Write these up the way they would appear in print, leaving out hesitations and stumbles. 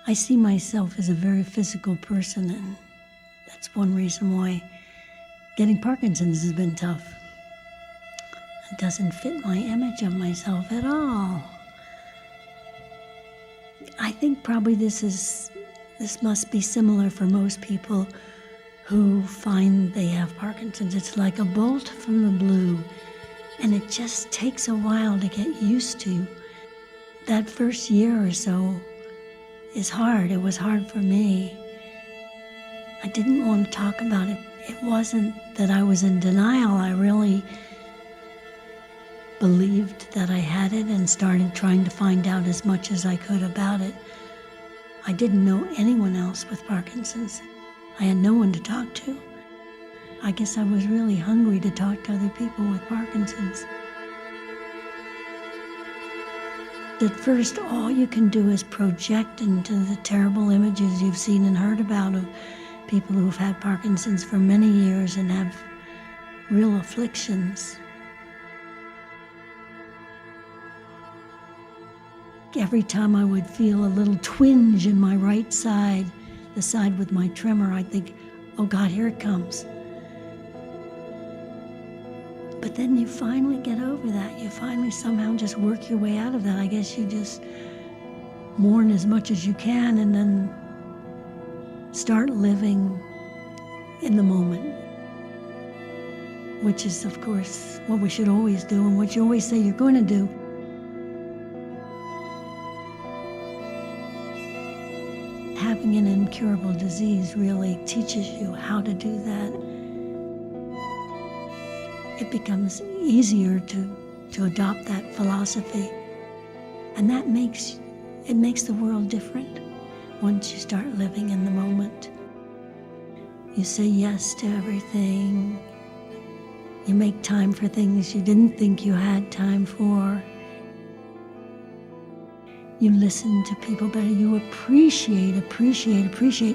I see myself as a very physical person, and that's one reason why getting Parkinson's has been tough. It doesn't fit my image of myself at all. I think probably this must be similar for most people who find they have Parkinson's. It's like a bolt from the blue, and it just takes a while to get used to. That first year or so is hard. It was hard for me. I didn't want to talk about it. It wasn't that I was in denial. I really believed that I had it and started trying to find out as much as I could about it. I didn't know anyone else with Parkinson's. I had no one to talk to. I guess I was really hungry to talk to other people with Parkinson's. At first, all you can do is project into the terrible images you've seen and heard about of people who've had Parkinson's for many years and have real afflictions. Every time I would feel a little twinge in my right side, the side with my tremor, I'd think, oh God, here it comes. But then you finally get over that. You finally somehow just work your way out of that. I guess you just mourn as much as you can and then start living in the moment, which is, of course, what we should always do and what you always say you're going to do. Having an incurable disease really teaches you how to do that. It becomes easier to adopt that philosophy. And that makes the world different once you start living in the moment. You say yes to everything. You make time for things you didn't think you had time for. You listen to people better. You appreciate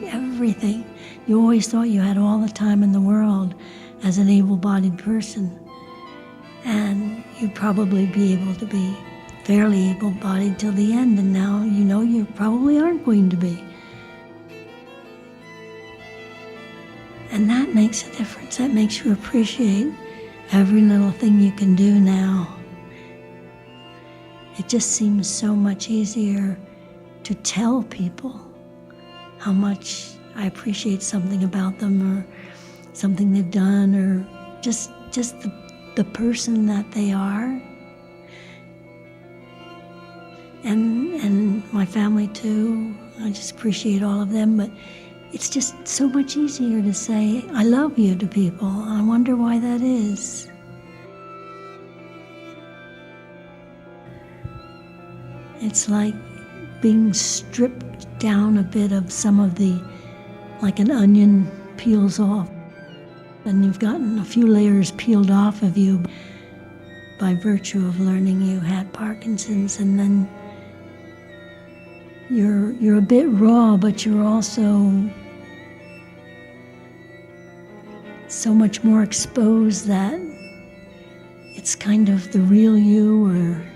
everything. You always thought you had all the time in the world as an able-bodied person. And you'd probably be able to be fairly able-bodied till the end, and now you know you probably aren't going to be. And that makes a difference. That makes you appreciate every little thing you can do now. It just seems so much easier to tell people how much I appreciate something about them or something they've done or just the person that they are. And my family too. I just appreciate all of them, but it's just so much easier to say I love you to people. I wonder why that is. It's like being stripped down a bit of some of the, like an onion peels off, and you've gotten a few layers peeled off of you by virtue of learning you had Parkinson's, and then you're a bit raw, but you're also so much more exposed that it's kind of the real you or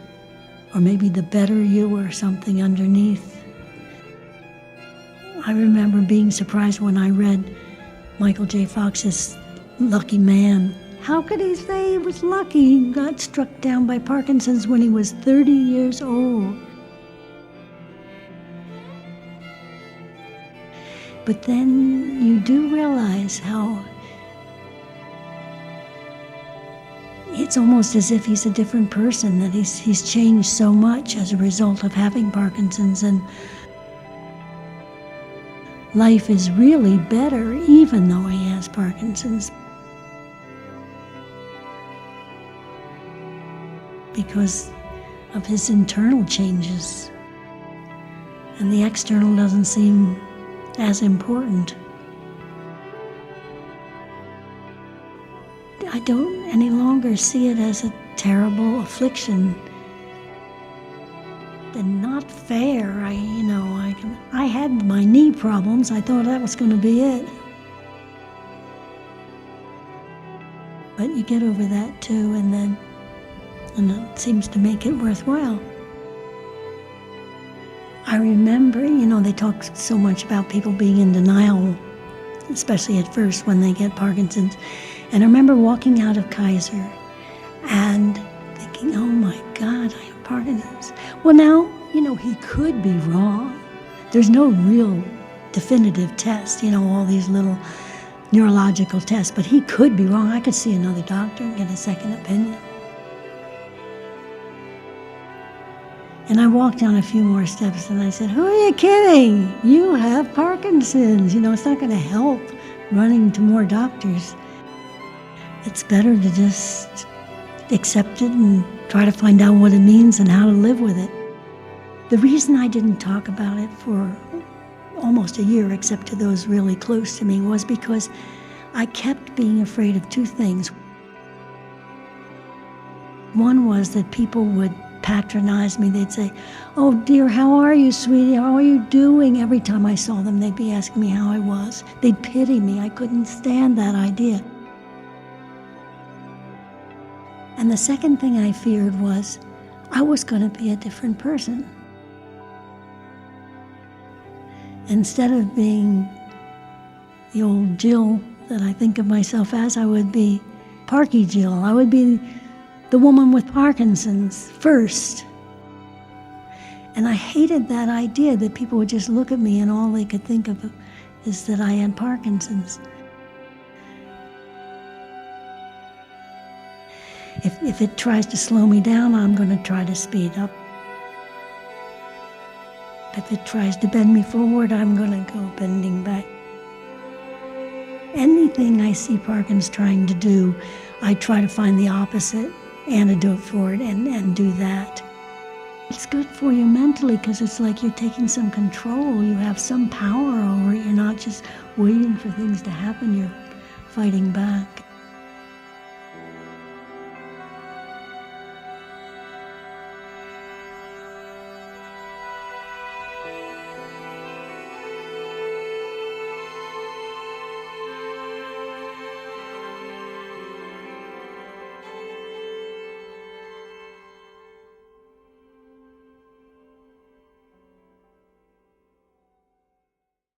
maybe the better you or something underneath. I remember being surprised when I read Michael J. Fox's Lucky Man. How could he say he was lucky? He got struck down by Parkinson's when he was 30 years old. But then you do realize how it's almost as if he's a different person, that he's changed so much as a result of having Parkinson's, and life is really better even though he has Parkinson's, because of his internal changes, and the external doesn't seem as important. I don't any longer see it as a terrible affliction. And not fair. I had my knee problems. I thought that was going to be it. But you get over that too, and it seems to make it worthwhile. I remember, they talk so much about people being in denial, especially at first when they get Parkinson's. And I remember walking out of Kaiser and thinking, oh my God, I have Parkinson's. Well, now, he could be wrong. There's no real definitive test, all these little neurological tests, but he could be wrong. I could see another doctor and get a second opinion. And I walked down a few more steps and I said, who are you kidding? You have Parkinson's. It's not going to help running to more doctors. It's better to just accept it and try to find out what it means and how to live with it. The reason I didn't talk about it for almost a year, except to those really close to me, was because I kept being afraid of two things. One was that people would patronize me. They'd say, oh dear, how are you, sweetie? How are you doing? Every time I saw them, they'd be asking me how I was. They'd pity me. I couldn't stand that idea. And the second thing I feared was I was going to be a different person. Instead of being the old Jill that I think of myself as, I would be Parky Jill. I would be the woman with Parkinson's first. And I hated that idea that people would just look at me and all they could think of is that I had Parkinson's. If it tries to slow me down, I'm going to try to speed up. If it tries to bend me forward, I'm going to go bending back. Anything I see Parkinson's trying to do, I try to find the opposite antidote for it and do that. It's good for you mentally because it's like you're taking some control. You have some power over it. You're not just waiting for things to happen. You're fighting back.